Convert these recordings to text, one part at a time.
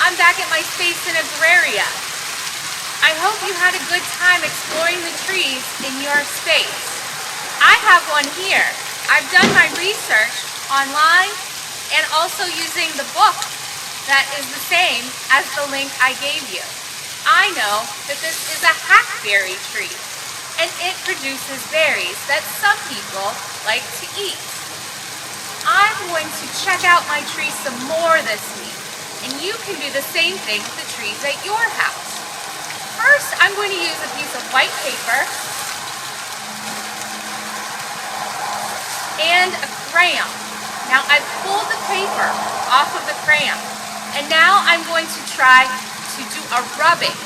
I'm back at my space in Agraria. I hope you had a good time exploring the trees in your space. I have one here. I've done my research online and also using the book that is the same as the link I gave you. I know that this is a hackberry tree and it produces berries that some people like to eat. I'm going to check out my tree some more this week, and you can do the same thing with the trees at your house. First, I'm going to use a piece of white paper and a crayon. Now I've pulled the paper off of the crayon, and now I'm going to try to do a rubbing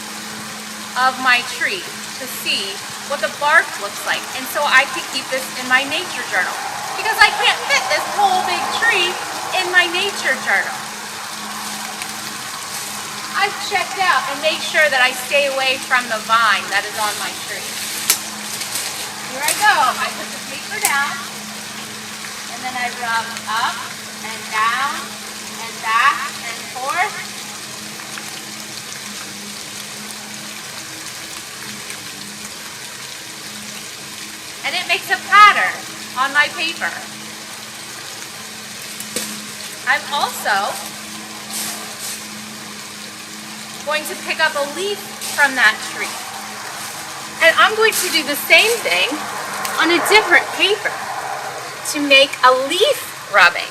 of my tree to see what the bark looks like, and so I can keep this in my nature journal, because I can't fit this whole big tree in my nature journal. I've checked out and made sure that I stay away from the vine that is on my tree. Here I go. I put the paper down, and then I rub up and down and back and forth. And it makes a pattern on my paper. I'm also going to pick up a leaf from that tree. And I'm going to do the same thing on a different paper to make a leaf rubbing.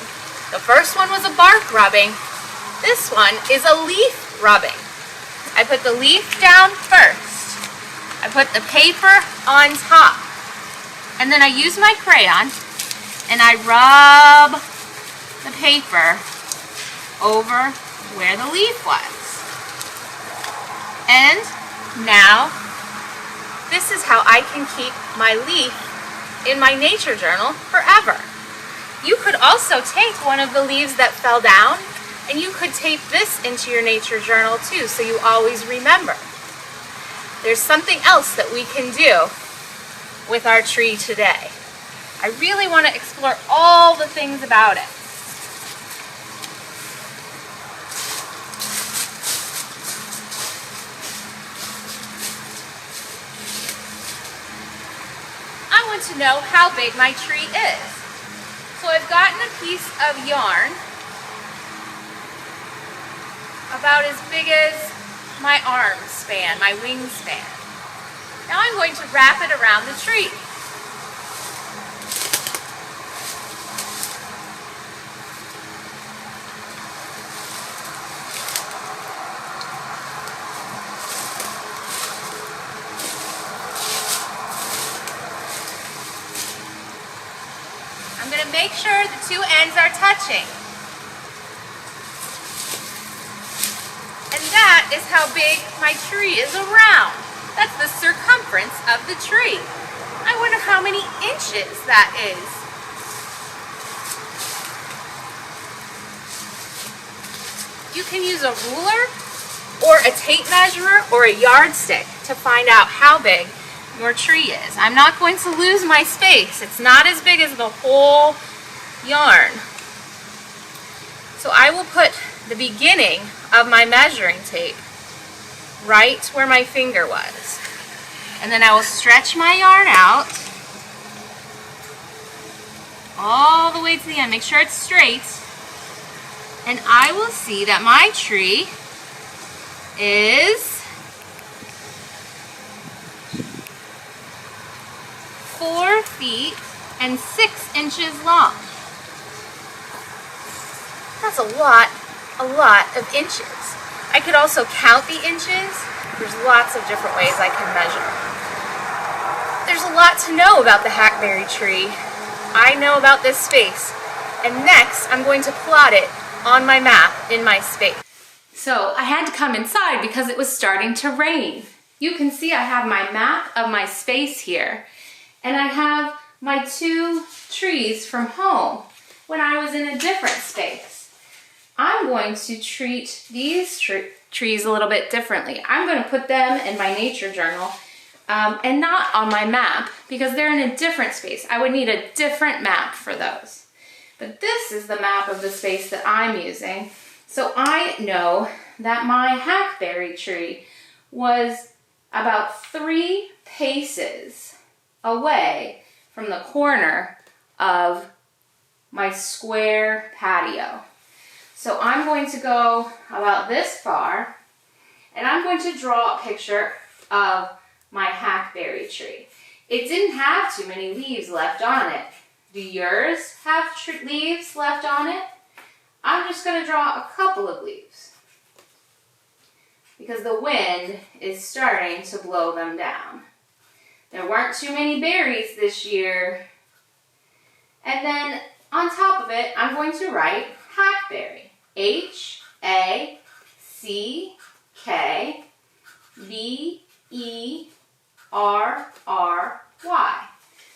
The first one was a bark rubbing. This one is a leaf rubbing. I put the leaf down first. I put the paper on top. And then I use my crayon and I rub the paper over where the leaf was. And now, this is how I can keep my leaf in my nature journal forever. You could also take one of the leaves that fell down and you could tape this into your nature journal too, so you always remember. There's something else that we can do with our tree today. I really want to explore all the things about it. I want to know how big my tree is. So I've gotten a piece of yarn about as big as my arm span, my wingspan. Now I'm going to wrap it around the tree. I'm going to make sure the two ends are touching. And that is how big my tree is around. That's the circumference of the tree. I wonder how many inches that is. You can use a ruler or a tape measure or a yardstick to find out how big your tree is. I'm not going to lose my space. It's not as big as the whole yarn. So I will put the beginning of my measuring tape right where my finger was. And then I will stretch my yarn out all the way to the end. Make sure it's straight. And I will see that my tree is 4 feet and 6 inches long. That's a lot of inches. I could also count the inches. There's lots of different ways I can measure. There's a lot to know about the hackberry tree. I know about this space. And next, I'm going to plot it on my map in my space. So I had to come inside because it was starting to rain. You can see I have my map of my space here. And I have my 2 trees from home when I was in a different space. I'm going to treat these trees a little bit differently. I'm going to put them in my nature journal and not on my map because they're in a different space. I would need a different map for those. But this is the map of the space that I'm using. So I know that my hackberry tree was about 3 paces away from the corner of my square patio. So I'm going to go about this far, and I'm going to draw a picture of my hackberry tree. It didn't have too many leaves left on it. Do yours have leaves left on it? I'm just going to draw a couple of leaves because the wind is starting to blow them down. There weren't too many berries this year. And then on top of it, I'm going to write hackberry. H-A-C-K-B-E-R-R-Y.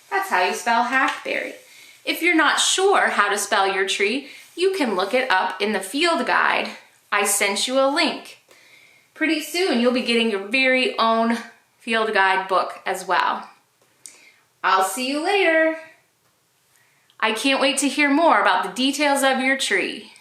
That's how you spell hackberry. If you're not sure how to spell your tree, you can look it up in the field guide. I sent you a link. Pretty soon you'll be getting your very own field guide book as well. I'll see you later. I can't wait to hear more about the details of your tree.